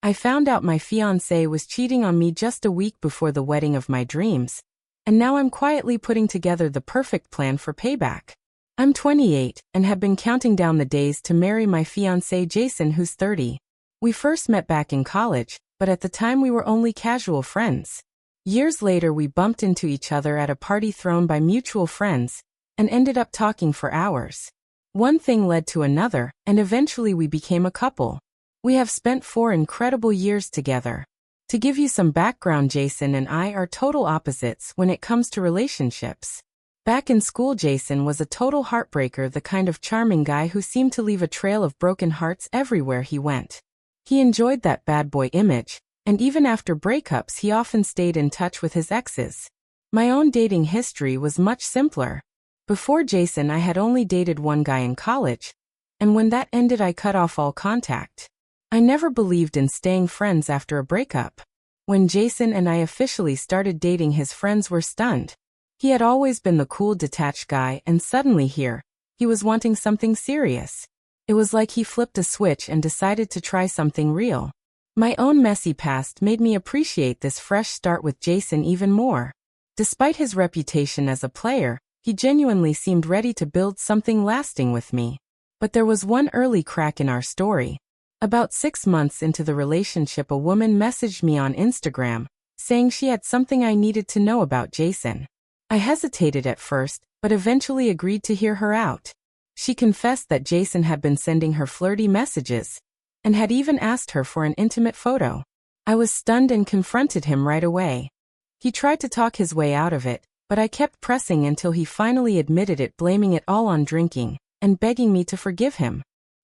I found out my fiancé was cheating on me just a week before the wedding of my dreams, and now I'm quietly putting together the perfect plan for payback. I'm 28 and have been counting down the days to marry my fiancé Jason, who's 30. We first met back in college, but at the time we were only casual friends. Years later we bumped into each other at a party thrown by mutual friends, and ended up talking for hours. One thing led to another, and eventually we became a couple. We have spent 4 incredible years together. To give you some background, Jason and I are total opposites when it comes to relationships. Back in school, Jason was a total heartbreaker, the kind of charming guy who seemed to leave a trail of broken hearts everywhere he went. He enjoyed that bad boy image, and even after breakups he often stayed in touch with his exes. My own dating history was much simpler. Before Jason, I had only dated one guy in college, and when that ended I cut off all contact. I never believed in staying friends after a breakup. When Jason and I officially started dating, his friends were stunned. He had always been the cool, detached guy, and suddenly here, he was wanting something serious. It was like he flipped a switch and decided to try something real. My own messy past made me appreciate this fresh start with Jason even more. Despite his reputation as a player, he genuinely seemed ready to build something lasting with me. But there was one early crack in our story. About 6 months into the relationship, a woman messaged me on Instagram, saying she had something I needed to know about Jason. I hesitated at first, but eventually agreed to hear her out. She confessed that Jason had been sending her flirty messages, and had even asked her for an intimate photo. I was stunned and confronted him right away. He tried to talk his way out of it, but I kept pressing until he finally admitted it, blaming it all on drinking, and begging me to forgive him.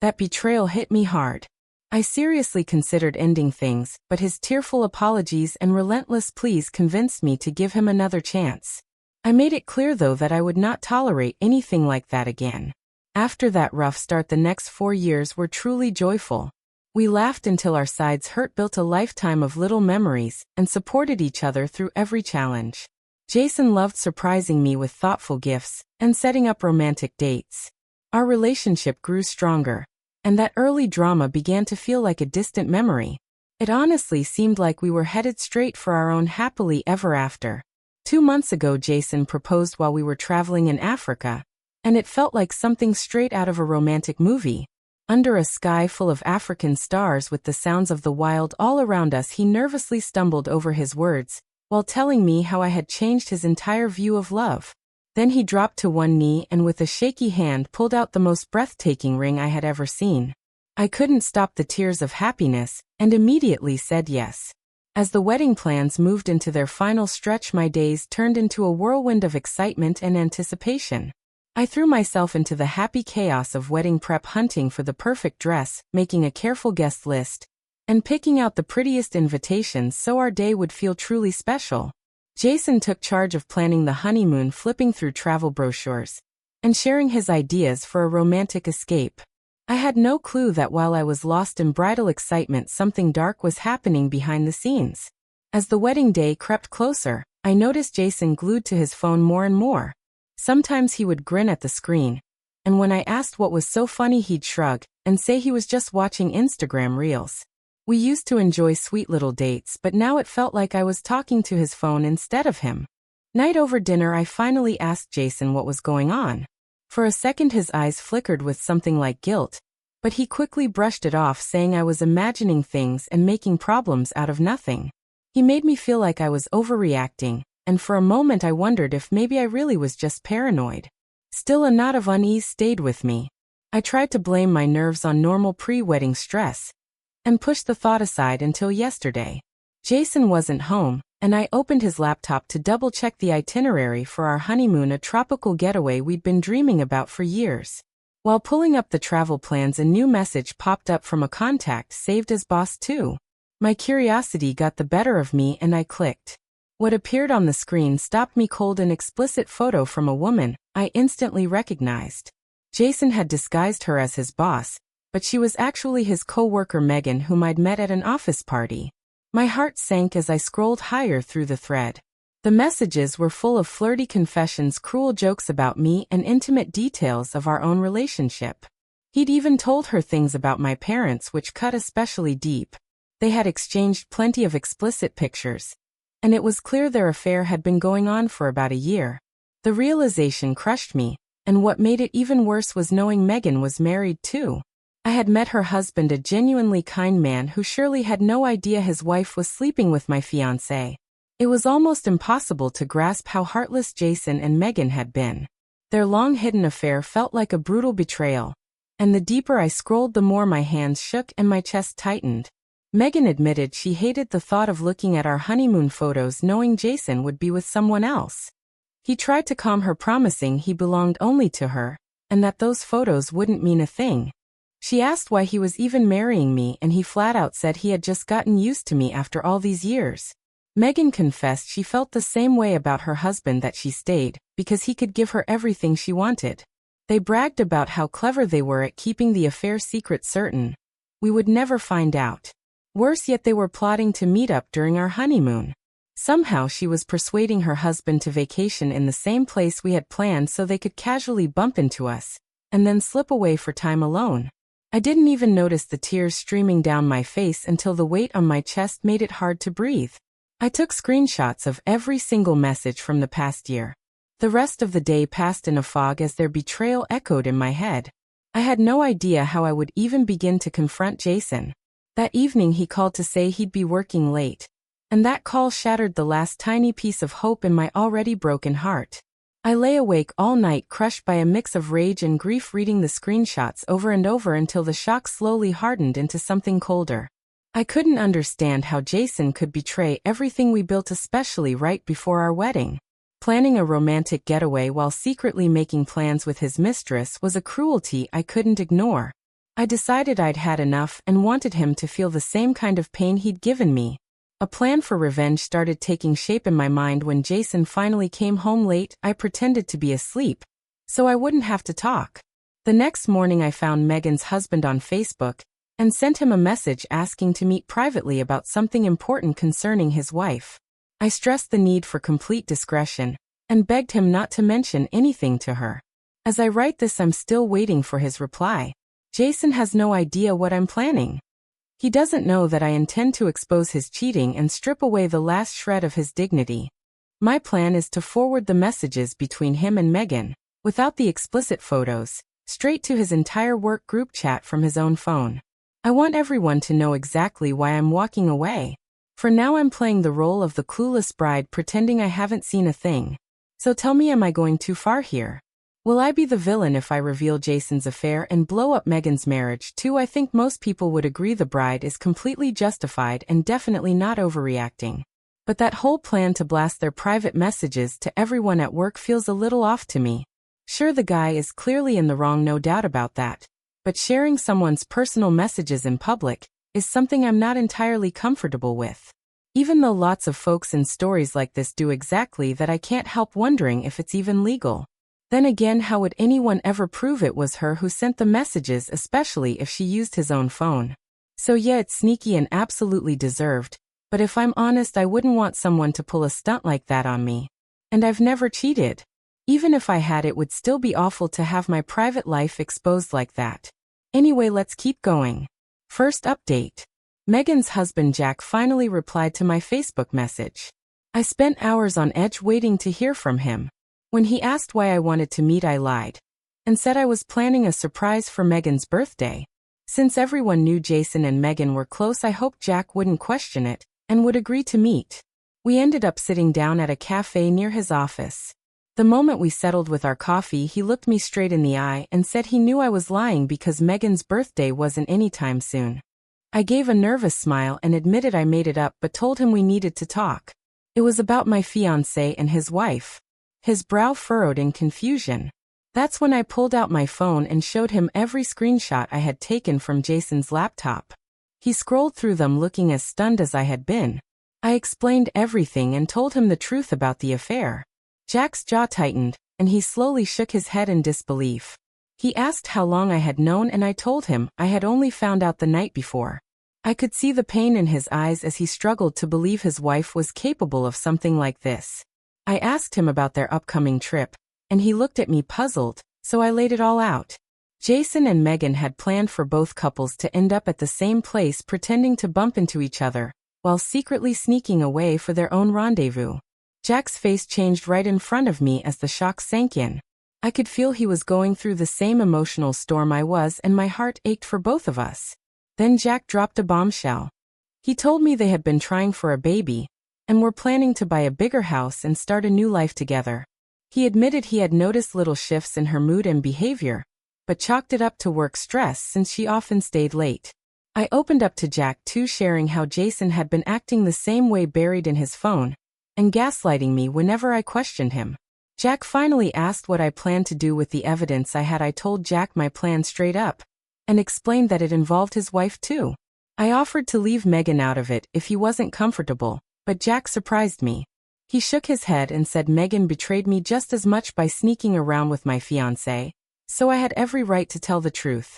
That betrayal hit me hard. I seriously considered ending things, but his tearful apologies and relentless pleas convinced me to give him another chance. I made it clear, though, that I would not tolerate anything like that again. After that rough start, the next 4 years were truly joyful. We laughed until our sides hurt, built a lifetime of little memories, and supported each other through every challenge. Jason loved surprising me with thoughtful gifts and setting up romantic dates. Our relationship grew stronger, and that early drama began to feel like a distant memory. It honestly seemed like we were headed straight for our own happily ever after. 2 months ago, Jason proposed while we were traveling in Africa, and it felt like something straight out of a romantic movie. Under a sky full of African stars with the sounds of the wild all around us, he nervously stumbled over his words, while telling me how I had changed his entire view of love. Then he dropped to one knee and with a shaky hand pulled out the most breathtaking ring I had ever seen. I couldn't stop the tears of happiness, and immediately said yes. As the wedding plans moved into their final stretch, my days turned into a whirlwind of excitement and anticipation. I threw myself into the happy chaos of wedding prep, hunting for the perfect dress, making a careful guest list, and picking out the prettiest invitations so our day would feel truly special. Jason took charge of planning the honeymoon, flipping through travel brochures, and sharing his ideas for a romantic escape. I had no clue that while I was lost in bridal excitement, something dark was happening behind the scenes. As the wedding day crept closer, I noticed Jason glued to his phone more and more. Sometimes he would grin at the screen, and when I asked what was so funny, he'd shrug and say he was just watching Instagram reels. We used to enjoy sweet little dates, but now it felt like I was talking to his phone instead of him. Night over dinner, I finally asked Jason what was going on. For a second his eyes flickered with something like guilt, but he quickly brushed it off, saying I was imagining things and making problems out of nothing. He made me feel like I was overreacting, and for a moment I wondered if maybe I really was just paranoid. Still, a knot of unease stayed with me. I tried to blame my nerves on normal pre-wedding stress, and pushed the thought aside until yesterday. Jason wasn't home, and I opened his laptop to double-check the itinerary for our honeymoon, a tropical getaway we'd been dreaming about for years. While pulling up the travel plans, a new message popped up from a contact saved as Boss 2. My curiosity got the better of me and I clicked. What appeared on the screen stopped me cold: an explicit photo from a woman I instantly recognized. Jason had disguised her as his boss, but she was actually his co-worker Megan, whom I'd met at an office party. My heart sank as I scrolled higher through the thread. The messages were full of flirty confessions, cruel jokes about me, and intimate details of our own relationship. He'd even told her things about my parents, which cut especially deep. They had exchanged plenty of explicit pictures, and it was clear their affair had been going on for about a year. The realization crushed me, and what made it even worse was knowing Megan was married too. I had met her husband, a genuinely kind man who surely had no idea his wife was sleeping with my fiancé. It was almost impossible to grasp how heartless Jason and Megan had been. Their long-hidden affair felt like a brutal betrayal, and the deeper I scrolled, the more my hands shook and my chest tightened. Megan admitted she hated the thought of looking at our honeymoon photos knowing Jason would be with someone else. He tried to calm her, promising he belonged only to her, and that those photos wouldn't mean a thing. She asked why he was even marrying me, and he flat out said he had just gotten used to me after all these years. Megan confessed she felt the same way about her husband, that she stayed because he could give her everything she wanted. They bragged about how clever they were at keeping the affair secret, certain we would never find out. Worse yet, they were plotting to meet up during our honeymoon. Somehow she was persuading her husband to vacation in the same place we had planned so they could casually bump into us, and then slip away for time alone. I didn't even notice the tears streaming down my face until the weight on my chest made it hard to breathe. I took screenshots of every single message from the past year. The rest of the day passed in a fog as their betrayal echoed in my head. I had no idea how I would even begin to confront Jason. That evening he called to say he'd be working late, and that call shattered the last tiny piece of hope in my already broken heart. I lay awake all night, crushed by a mix of rage and grief, reading the screenshots over and over until the shock slowly hardened into something colder. I couldn't understand how Jason could betray everything we built, especially right before our wedding. Planning a romantic getaway while secretly making plans with his mistress was a cruelty I couldn't ignore. I decided I'd had enough and wanted him to feel the same kind of pain he'd given me. A plan for revenge started taking shape in my mind. When Jason finally came home late, I pretended to be asleep, so I wouldn't have to talk. The next morning I found Megan's husband on Facebook, and sent him a message asking to meet privately about something important concerning his wife. I stressed the need for complete discretion, and begged him not to mention anything to her. As I write this, I'm still waiting for his reply. Jason has no idea what I'm planning. He doesn't know that I intend to expose his cheating and strip away the last shred of his dignity. My plan is to forward the messages between him and Megan, without the explicit photos, straight to his entire work group chat from his own phone. I want everyone to know exactly why I'm walking away. For now I'm playing the role of the clueless bride, pretending I haven't seen a thing. So tell me, am I going too far here? Will I be the villain if I reveal Jason's affair and blow up Megan's marriage too? I think most people would agree the bride is completely justified and definitely not overreacting. But that whole plan to blast their private messages to everyone at work feels a little off to me. Sure, the guy is clearly in the wrong, no doubt about that. But sharing someone's personal messages in public is something I'm not entirely comfortable with. Even though lots of folks in stories like this do exactly that, I can't help wondering if it's even legal. Then again, how would anyone ever prove it was her who sent the messages, especially if she used his own phone? So yeah, it's sneaky and absolutely deserved, but if I'm honest, I wouldn't want someone to pull a stunt like that on me. And I've never cheated. Even if I had, it would still be awful to have my private life exposed like that. Anyway, let's keep going. First update. Megan's husband Jack finally replied to my Facebook message. I spent hours on edge waiting to hear from him. When he asked why I wanted to meet, I lied and said I was planning a surprise for Megan's birthday. Since everyone knew Jason and Megan were close, I hoped Jack wouldn't question it and would agree to meet. We ended up sitting down at a cafe near his office. The moment we settled with our coffee, he looked me straight in the eye and said he knew I was lying because Megan's birthday wasn't anytime soon. I gave a nervous smile and admitted I made it up, but told him we needed to talk. It was about my fiancé and his wife. His brow furrowed in confusion. That's when I pulled out my phone and showed him every screenshot I had taken from Jason's laptop. He scrolled through them, looking as stunned as I had been. I explained everything and told him the truth about the affair. Jack's jaw tightened, and he slowly shook his head in disbelief. He asked how long I had known, and I told him I had only found out the night before. I could see the pain in his eyes as he struggled to believe his wife was capable of something like this. I asked him about their upcoming trip, and he looked at me puzzled, so I laid it all out. Jason and Megan had planned for both couples to end up at the same place pretending to bump into each other, while secretly sneaking away for their own rendezvous. Jack's face changed right in front of me as the shock sank in. I could feel he was going through the same emotional storm I was, and my heart ached for both of us. Then Jack dropped a bombshell. He told me they had been trying for a baby, and were planning to buy a bigger house and start a new life together. He admitted he had noticed little shifts in her mood and behavior, but chalked it up to work stress since she often stayed late. I opened up to Jack too, sharing how Jason had been acting the same way, buried in his phone, and gaslighting me whenever I questioned him. Jack finally asked what I planned to do with the evidence I had. I told Jack my plan straight up, and explained that it involved his wife too. I offered to leave Megan out of it if he wasn't comfortable, but Jack surprised me. He shook his head and said Megan betrayed me just as much by sneaking around with my fiancé, so I had every right to tell the truth.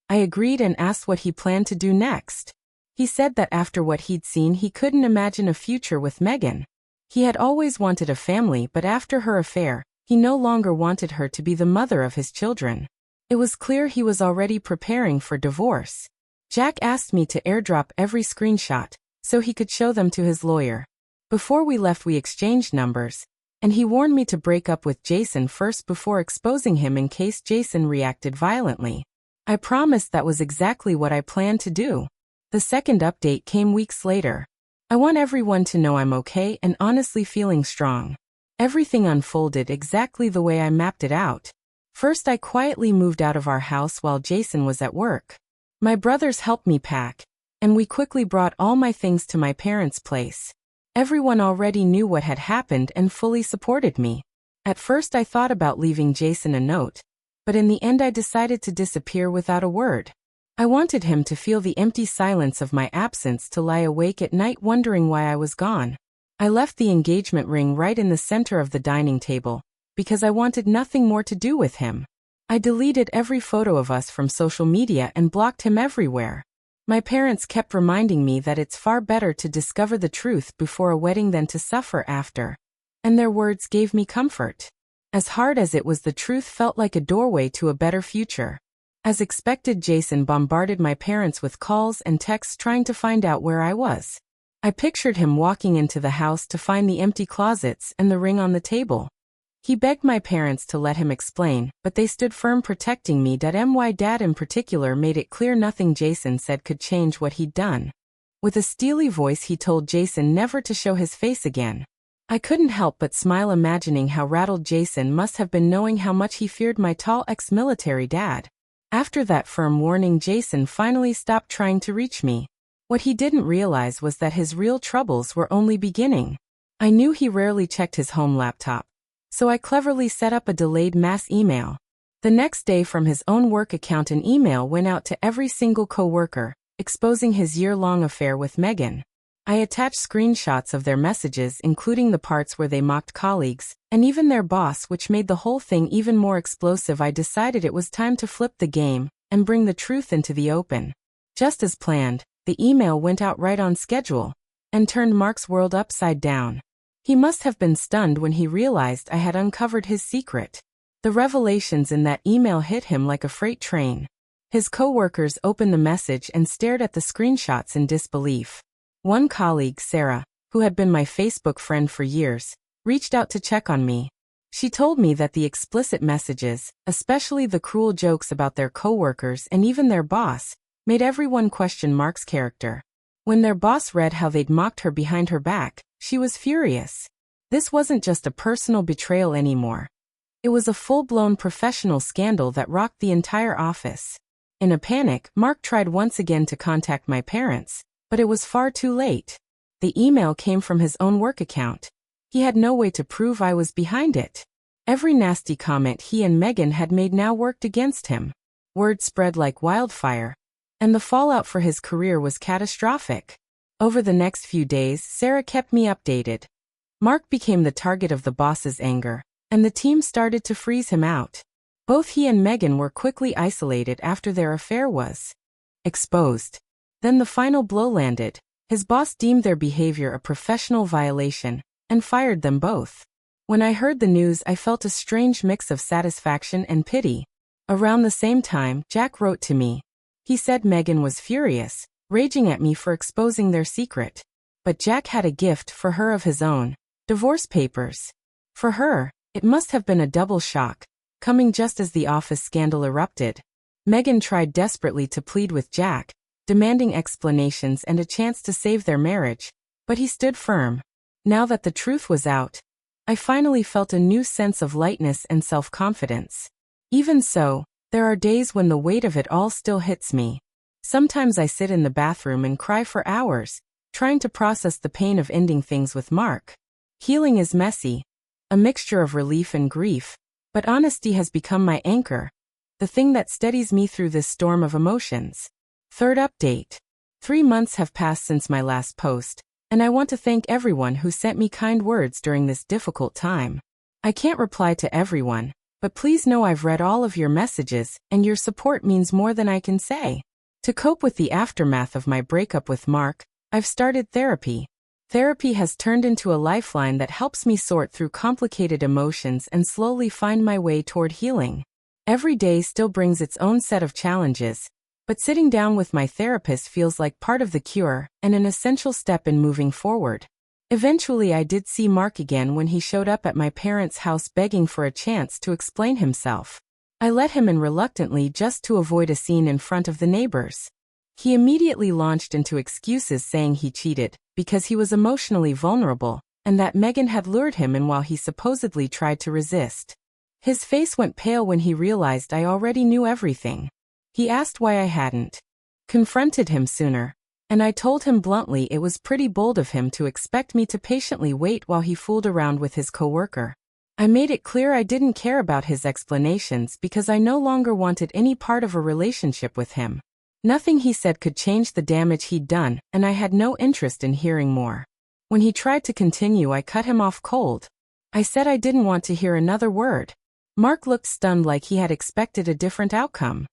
I agreed and asked what he planned to do next. He said that after what he'd seen, he couldn't imagine a future with Megan. He had always wanted a family, but after her affair, he no longer wanted her to be the mother of his children. It was clear he was already preparing for divorce. Jack asked me to airdrop every screenshot, so he could show them to his lawyer. Before we left, we exchanged numbers, and he warned me to break up with Jason first before exposing him in case Jason reacted violently. I promised that was exactly what I planned to do. The second update came weeks later. I want everyone to know I'm okay and honestly feeling strong. Everything unfolded exactly the way I mapped it out. First, I quietly moved out of our house while Jason was at work. My brothers helped me pack, and we quickly brought all my things to my parents' place. Everyone already knew what had happened and fully supported me. At first, I thought about leaving Jason a note, but in the end I decided to disappear without a word. I wanted him to feel the empty silence of my absence, to lie awake at night wondering why I was gone. I left the engagement ring right in the center of the dining table, because I wanted nothing more to do with him. I deleted every photo of us from social media and blocked him everywhere. My parents kept reminding me that it's far better to discover the truth before a wedding than to suffer after. And their words gave me comfort. As hard as it was, the truth felt like a doorway to a better future. As expected, Jason bombarded my parents with calls and texts trying to find out where I was. I pictured him walking into the house to find the empty closets and the ring on the table. He begged my parents to let him explain, but they stood firm, protecting me. My dad in particular made it clear nothing Jason said could change what he'd done. With a steely voice, he told Jason never to show his face again. I couldn't help but smile, imagining how rattled Jason must have been, knowing how much he feared my tall ex-military dad. After that firm warning, Jason finally stopped trying to reach me. What he didn't realize was that his real troubles were only beginning. I knew he rarely checked his home laptop, so I cleverly set up a delayed mass email. The next day, from his own work account, an email went out to every single coworker, exposing his year-long affair with Megan. I attached screenshots of their messages, including the parts where they mocked colleagues, and even their boss, which made the whole thing even more explosive. I decided it was time to flip the game and bring the truth into the open. Just as planned, the email went out right on schedule and turned Mark's world upside down. He must have been stunned when he realized I had uncovered his secret. The revelations in that email hit him like a freight train. His coworkers opened the message and stared at the screenshots in disbelief. One colleague, Sarah, who had been my Facebook friend for years, reached out to check on me. She told me that the explicit messages, especially the cruel jokes about their coworkers and even their boss, made everyone question Mark's character. When their boss read how they'd mocked her behind her back, she was furious. This wasn't just a personal betrayal anymore. It was a full-blown professional scandal that rocked the entire office. In a panic, Mark tried once again to contact my parents, but it was far too late. The email came from his own work account. He had no way to prove I was behind it. Every nasty comment he and Megan had made now worked against him. Word spread like wildfire, and the fallout for his career was catastrophic. Over the next few days, Sarah kept me updated. Mark became the target of the boss's anger, and the team started to freeze him out. Both he and Megan were quickly isolated after their affair was exposed. Then the final blow landed. His boss deemed their behavior a professional violation and fired them both. When I heard the news, I felt a strange mix of satisfaction and pity. Around the same time, Jack wrote to me. He said Megan was furious, raging at me for exposing their secret. But Jack had a gift for her of his own: divorce papers. For her, it must have been a double shock, coming just as the office scandal erupted. Megan tried desperately to plead with Jack, demanding explanations and a chance to save their marriage, but he stood firm. Now that the truth was out, I finally felt a new sense of lightness and self-confidence. Even so, there are days when the weight of it all still hits me. Sometimes I sit in the bathroom and cry for hours, trying to process the pain of ending things with Mark. Healing is messy, a mixture of relief and grief, but honesty has become my anchor, the thing that steadies me through this storm of emotions. Third update. 3 months have passed since my last post, and I want to thank everyone who sent me kind words during this difficult time. I can't reply to everyone, but please know I've read all of your messages, and your support means more than I can say. To cope with the aftermath of my breakup with Mark, I've started therapy. Therapy has turned into a lifeline that helps me sort through complicated emotions and slowly find my way toward healing. Every day still brings its own set of challenges, but sitting down with my therapist feels like part of the cure and an essential step in moving forward. Eventually I did see Mark again when he showed up at my parents' house begging for a chance to explain himself. I let him in reluctantly just to avoid a scene in front of the neighbors. He immediately launched into excuses saying he cheated because he was emotionally vulnerable and that Megan had lured him in while he supposedly tried to resist. His face went pale when he realized I already knew everything. He asked why I hadn't confronted him sooner, and I told him bluntly it was pretty bold of him to expect me to patiently wait while he fooled around with his coworker. I made it clear I didn't care about his explanations because I no longer wanted any part of a relationship with him. Nothing he said could change the damage he'd done, and I had no interest in hearing more. When he tried to continue, I cut him off cold. I said I didn't want to hear another word. Mark looked stunned like he had expected a different outcome.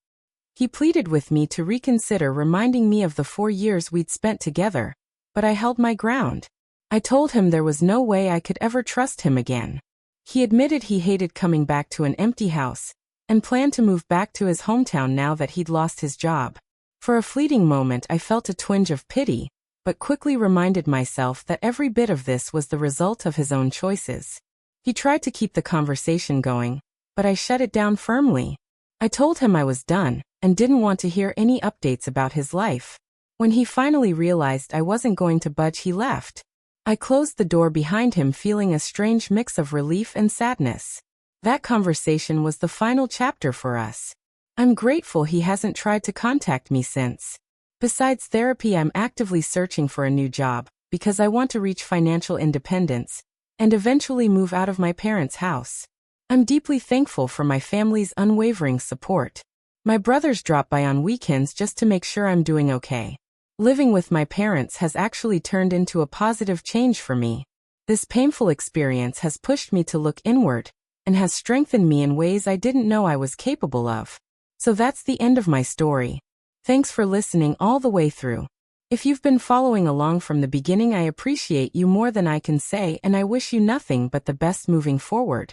He pleaded with me to reconsider, reminding me of the 4 years we'd spent together, but I held my ground. I told him there was no way I could ever trust him again. He admitted he hated coming back to an empty house, and planned to move back to his hometown now that he'd lost his job. For a fleeting moment I felt a twinge of pity, but quickly reminded myself that every bit of this was the result of his own choices. He tried to keep the conversation going, but I shut it down firmly. I told him I was done, and didn't want to hear any updates about his life. When he finally realized I wasn't going to budge, he left. I closed the door behind him, feeling a strange mix of relief and sadness. That conversation was the final chapter for us. I'm grateful he hasn't tried to contact me since. Besides therapy, I'm actively searching for a new job, because I want to reach financial independence, and eventually move out of my parents' house. I'm deeply thankful for my family's unwavering support. My brothers drop by on weekends just to make sure I'm doing okay. Living with my parents has actually turned into a positive change for me. This painful experience has pushed me to look inward, and has strengthened me in ways I didn't know I was capable of. So that's the end of my story. Thanks for listening all the way through. If you've been following along from the beginning, I appreciate you more than I can say, and I wish you nothing but the best moving forward.